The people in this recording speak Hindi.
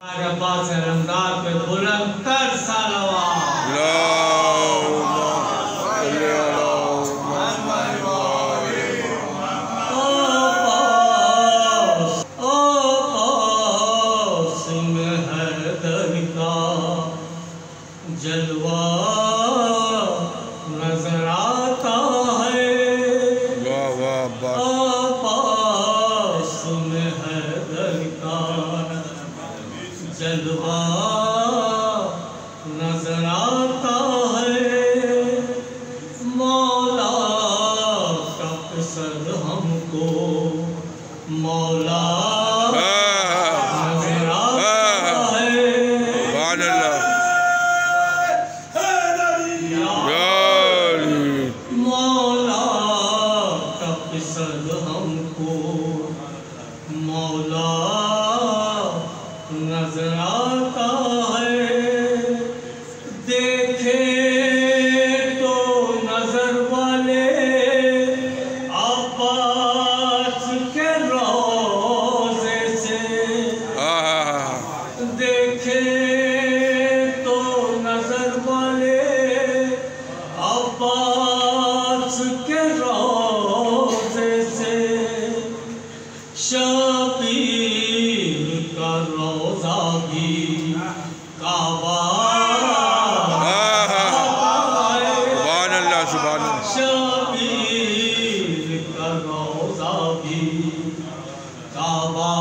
अब्बास रमजान पे बुलंदतर सलवात। जलवा नजर आता है, पास में हैदर का जलवा नजर आता है। मौला का कसर हमको मौला नजर आता है। मौला का कसर हमको मौला नजर आता है। देखे तो नजर वाले अब्बास के रोज़े से, देखे तो नजर वाले अब्बास के रोज़े से। शबीर का रोज़ा भी काबा, शबीर का रोज़ा भी काबा।